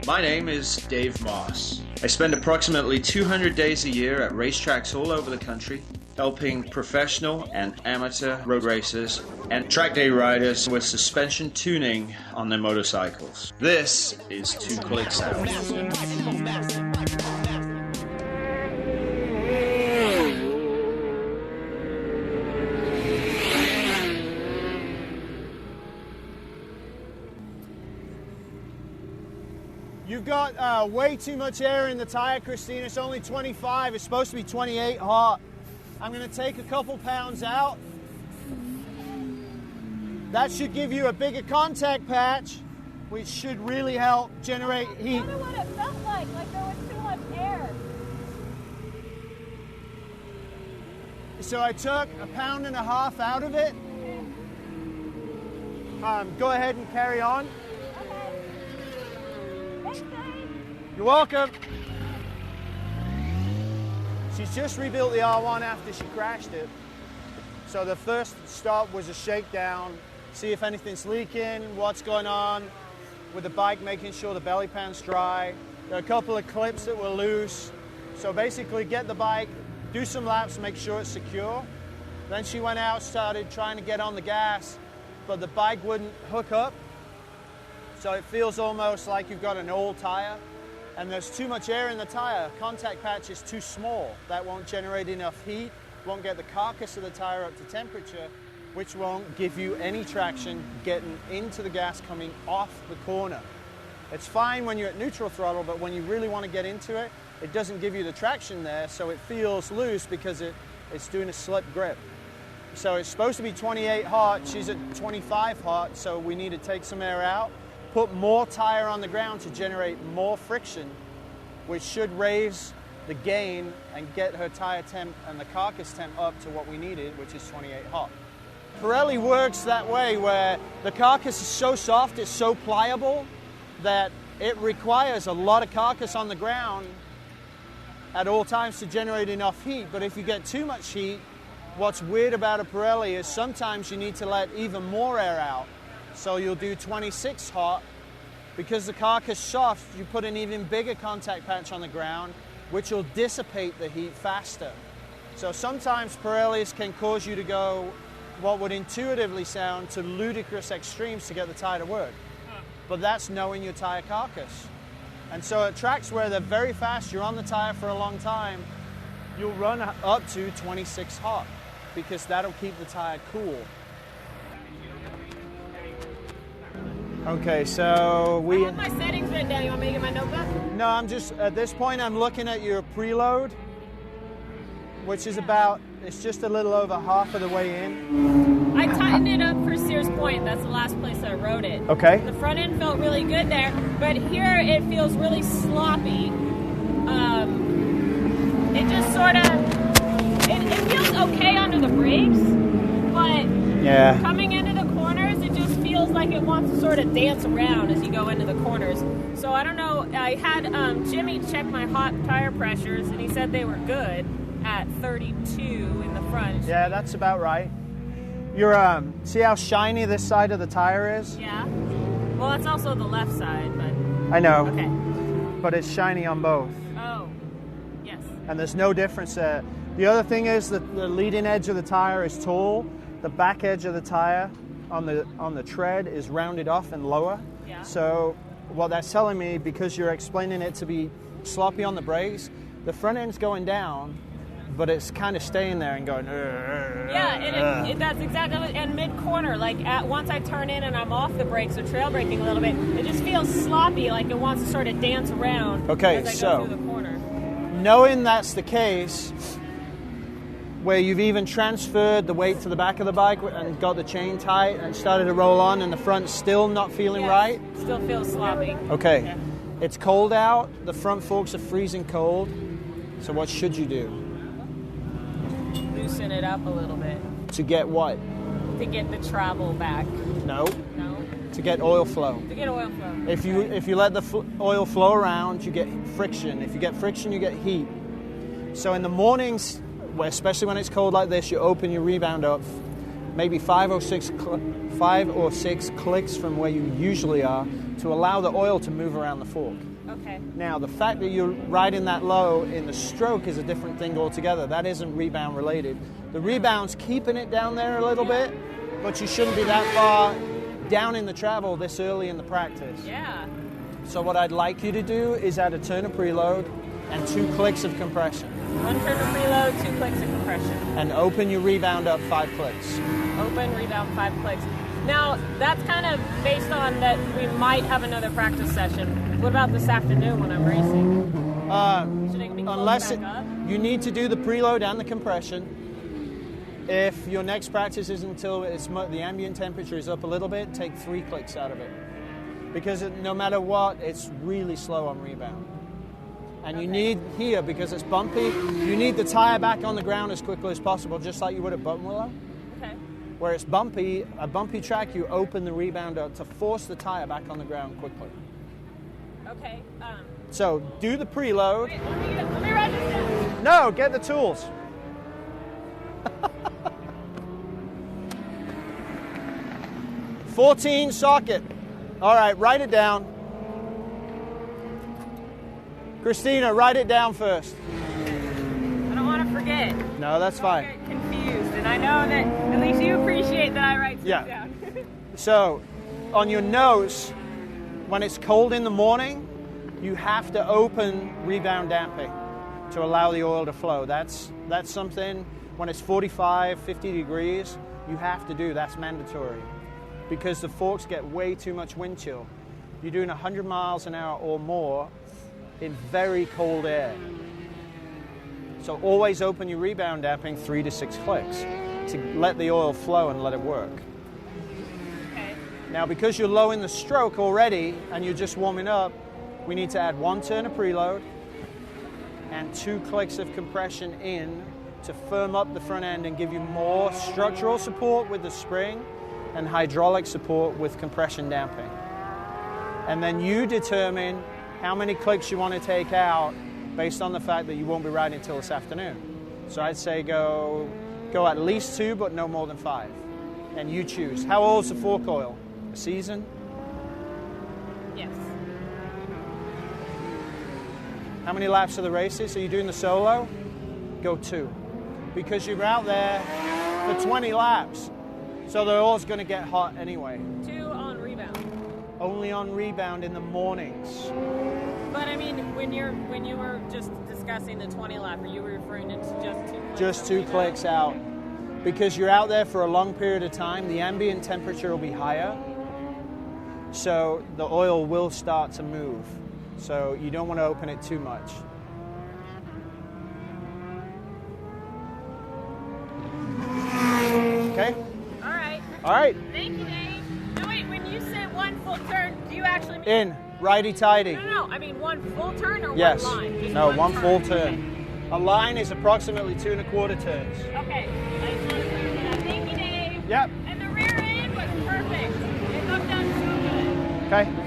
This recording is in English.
My name is Dave Moss. I spend approximately 200 days a year at racetracks all over the country, helping professional and amateur road racers and track day riders with suspension tuning on their motorcycles. This is 2 Click Sound. You've got way too much air in the tire, Christine. It's only 25. It's supposed to be 28 hot. I'm going to take a couple pounds out. That should give you a bigger contact patch, which should really help generate heat. I wonder what it felt like there was too much air. So I took 1.5 pounds out of it. Go ahead and carry on. You're welcome. She's just rebuilt the R1 after she crashed it. So the first stop was a shakedown, see if anything's leaking, what's going on with the bike, making sure the belly pan's dry. There are a couple of clips that were loose. So basically get the bike, do some laps, make sure it's secure. Then she went out, started trying to get on the gas, but the bike wouldn't hook up. So it feels almost like you've got an old tire. And there's too much air in the tire. Contact patch is too small. That won't generate enough heat, won't get the carcass of the tire up to temperature, which won't give you any traction getting into the gas coming off the corner. It's fine when you're at neutral throttle, but when you really want to get into it, it doesn't give you the traction there, so it feels loose because it's doing a slip grip. So it's supposed to be 28 hot, she's at 25 hot, so we need to take some air out. Put more tire on the ground to generate more friction, which should raise the gain and get her tire temp and the carcass temp up to what we needed, which is 28 hot. Pirelli works that way where the carcass is so soft, it's so pliable that it requires a lot of carcass on the ground at all times to generate enough heat. But if you get too much heat, what's weird about a Pirelli is sometimes you need to let even more air out. So you'll do 26 hot. Because the carcass is soft, you put an even bigger contact patch on the ground, which will dissipate the heat faster. So sometimes Pirellis can cause you to go what would intuitively sound to ludicrous extremes to get the tire to work. But that's knowing your tire carcass. And so at tracks where they're very fast, you're on the tire for a long time, you'll run up to 26 hot because that'll keep the tire cool. Okay, so I have my settings written down. You want me to get my notebook? No, I'm just, at this point, I'm looking at your preload, which is it's just a little over half of the way in. I tightened it up for Sears Point. That's the last place I rode it. Okay. The front end felt really good there, but here it feels really sloppy. It just sort of, it feels okay under the brakes, but yeah, coming into the corners, it just feels like it wants to sort of dance around as you go into the corners. So I don't know, I had Jimmy check my hot tire pressures, and he said they were good at 32 in the front. Yeah, that's about right. You're, see how shiny this side of the tire is? Yeah. Well, that's also the left side, but... I know. Okay. But it's shiny on both. Oh, yes. And there's no difference there. The other thing is that the leading edge of the tire is tall. The back edge of the tire on the tread is rounded off and lower. Yeah. So what that's telling me, because you're explaining it to be sloppy on the brakes, the front end's going down, but it's kind of staying there and going. Yeah, and that's exactly what. And mid-corner, like once I turn in and I'm off the brakes or trail braking a little bit, it just feels sloppy, like it wants to sort of dance around. Okay, as I so go through the corner. Knowing that's the case, where you've even transferred the weight to the back of the bike and got the chain tight and started to roll on and the front's still not feeling right? Still feels sloppy. Okay. Yeah. It's cold out. The front forks are freezing cold. So what should you do? Loosen it up a little bit. To get what? To get the travel back. No. No? To get oil flow. To get oil flow. If you let the oil flow around, you get friction. If you get friction, you get heat. So in the mornings, especially when it's cold like this, you open your rebound up, maybe 5 or 6 clicks from where you usually are to allow the oil to move around the fork. Okay. Now, the fact that you're riding that low in the stroke is a different thing altogether. That isn't rebound related. The rebound's keeping it down there a little bit, but you shouldn't be that far down in the travel this early in the practice. Yeah. So what I'd like you to do is add a turn of preload and 2 clicks of compression. 1 turn of preload, 2 clicks of compression. And open your rebound up 5 clicks. Open, rebound, 5 clicks. Now, that's kind of based on that we might have another practice session. What about this afternoon when I'm racing? Should I be Unless back up? you need to do the preload and the compression. If your next practice isn't until the ambient temperature is up a little bit, take 3 clicks out of it. Because no matter what, it's really slow on rebound. And you need here, because it's bumpy, you need the tire back on the ground as quickly as possible, just like you would at Buttonwillow. Okay. Where it's bumpy, a bumpy track, you open the rebound up to force the tire back on the ground quickly. Okay. So do the preload. Wait, let me write this down. No, get the tools. 14 socket. All right, write it down. Christina, write it down first. I don't want to forget. No, that's fine. I get confused, and I know that at least you appreciate that I write stuff down. So, on your notes, when it's cold in the morning, you have to open rebound damping to allow the oil to flow. That's something, when it's 45, 50 degrees, you have to do. That's mandatory. Because the forks get way too much wind chill. You're doing 100 miles an hour or more in very cold air. So always open your rebound damping 3 to 6 clicks to let the oil flow and let it work. Okay. Now, because you're low in the stroke already and you're just warming up, we need to add 1 turn of preload and 2 clicks of compression in to firm up the front end and give you more structural support with the spring and hydraulic support with compression damping. And then you determine how many clicks you want to take out based on the fact that you won't be riding until this afternoon. So I'd say go at least 2, but no more than 5. And you choose. How old is the fork oil? A season? Yes. How many laps are the races? Are you doing the solo? Go 2. Because you're out there for 20 laps. So the oil's going to get hot anyway. 2 on rebound. Only on rebound in the mornings. But I mean, when you were just discussing the 20 lap, are you referring to just 2 clicks? Just 2 clicks out. Because you're out there for a long period of time, the ambient temperature will be higher. So the oil will start to move. So you don't want to open it too much. Okay? All right. Thank you, Dave. No, wait, when you said 1 full turn, do you actually mean... In, righty-tighty. No, I mean 1 full turn or yes. 1 line? Just no, 1 full turn. turn. A line is approximately 2 1/4 turns. Okay, I just want to clear that. Thank you, Dave. Yep. And the rear end was perfect. It looked done so good. Okay.